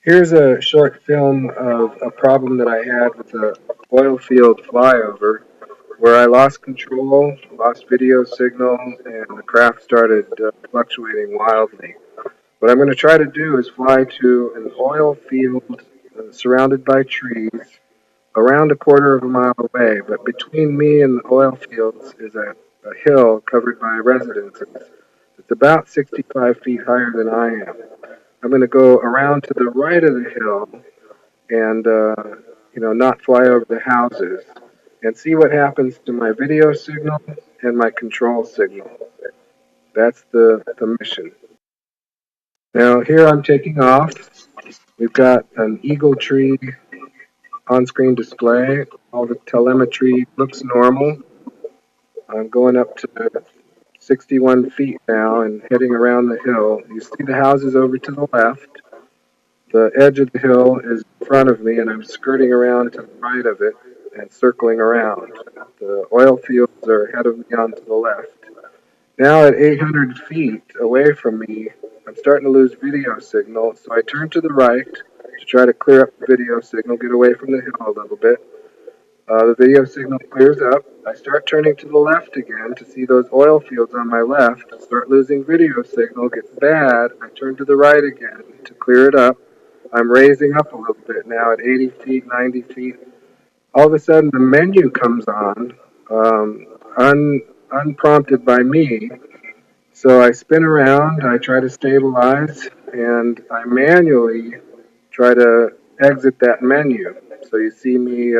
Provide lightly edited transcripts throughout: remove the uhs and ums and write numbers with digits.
Here's a short film of a problem that I had with a oil field flyover where I lost control, lost video signal, and the craft started fluctuating wildly. What I'm going to try to do is fly to an oil field surrounded by trees around a quarter of a mile away, but between me and the oil fields is a hill covered by residences. It's about 65 feet higher than I am. I'm going to go around to the right of the hill and not fly over the houses and see what happens to my video signal and my control signal. That's the mission. Now here I'm taking off. We've got an Eagle Tree on-screen display. All the telemetry looks normal. I'm going up to 61 feet now and heading around the hill. You see the houses over to the left. The edge of the hill is in front of me, and I'm skirting around to the right of it and circling around. The oil fields are ahead of me on to the left. Now at 800 feet away from me, I'm starting to lose video signal, so I turn to the right to try to clear up the video signal, get away from the hill a little bit. The video signal clears up. I start turning to the left again to see those oil fields on my left. Start losing video signal, gets bad. I turn to the right again to clear it up. I'm raising up a little bit now at 80 feet, 90 feet. All of a sudden, the menu comes on, unprompted by me. So I spin around, I try to stabilize, and I manually try to exit that menu. So you see me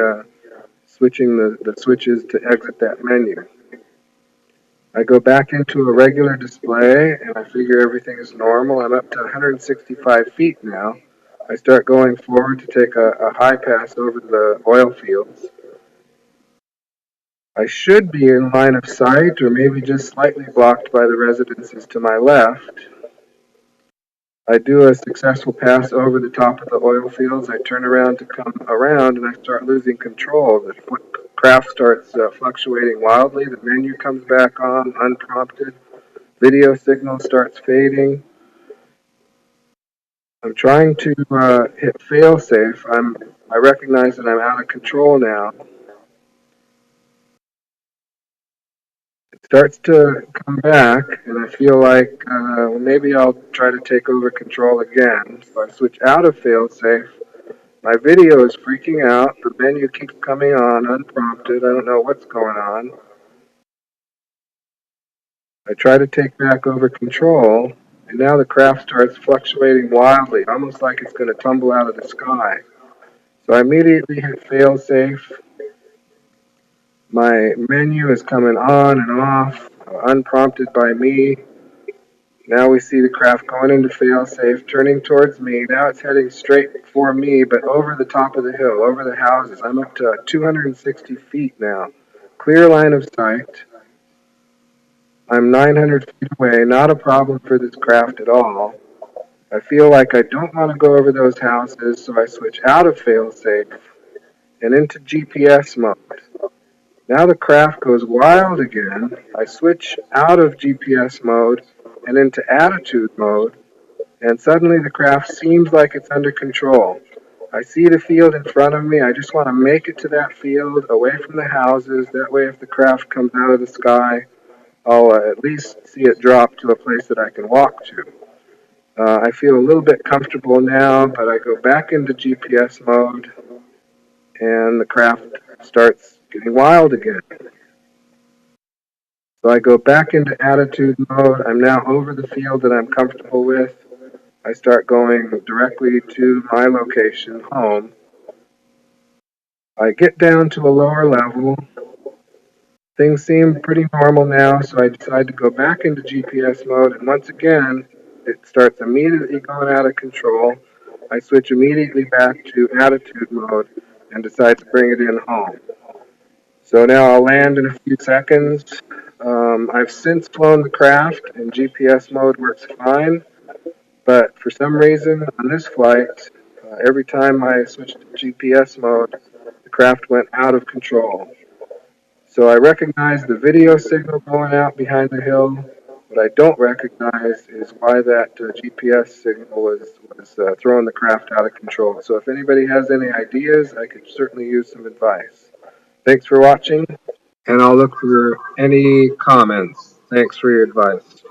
switching the switches to exit that menu. I go back into a regular display and I figure everything is normal. I'm up to 165 feet now. I start going forward to take a high pass over the oil fields. I should be in line of sight or maybe just slightly blocked by the residences to my left. I do a successful pass over the top of the oil fields. I turn around to come around and I start losing control. The craft starts fluctuating wildly. The menu comes back on unprompted. Video signal starts fading. I'm trying to hit fail safe. I recognize that I'm out of control now. It starts to come back, and I feel like maybe I'll try to take over control again. So I switch out of fail safe. My video is freaking out. The menu keeps coming on unprompted. I don't know what's going on. I try to take back over control, and now the craft starts fluctuating wildly, almost like it's going to tumble out of the sky. So I immediately hit fail safe. My menu is coming on and off, unprompted by me. Now we see the craft going into fail safe, turning towards me. Now it's heading straight for me, but over the top of the hill, over the houses. I'm up to 260 feet now. Clear line of sight. I'm 900 feet away, not a problem for this craft at all. I feel like I don't want to go over those houses, so I switch out of failsafe and into GPS mode. Now the craft goes wild again. I switch out of GPS mode and into attitude mode, and suddenly the craft seems like it's under control. I see the field in front of me. I just want to make it to that field, away from the houses. That way, if the craft comes out of the sky, I'll at least see it drop to a place that I can walk to. I feel a little bit comfortable now, but I go back into GPS mode, and the craft starts getting wild again. So I go back into attitude mode. I'm now over the field that I'm comfortable with. I start going directly to my location, home. I get down to a lower level. Things seem pretty normal now, so I decide to go back into GPS mode, and once again, it starts immediately going out of control. I switch immediately back to attitude mode and decide to bring it in home. So now I'll land in a few seconds. I've since flown the craft, and GPS mode works fine, but for some reason on this flight, every time I switched to GPS mode, the craft went out of control. So I recognized the video signal going out behind the hill What I don't recognize is why that GPS signal was throwing the craft out of control. So if anybody has any ideas, I could certainly use some advice. Thanks for watching, and I'll look for any comments. Thanks for your advice.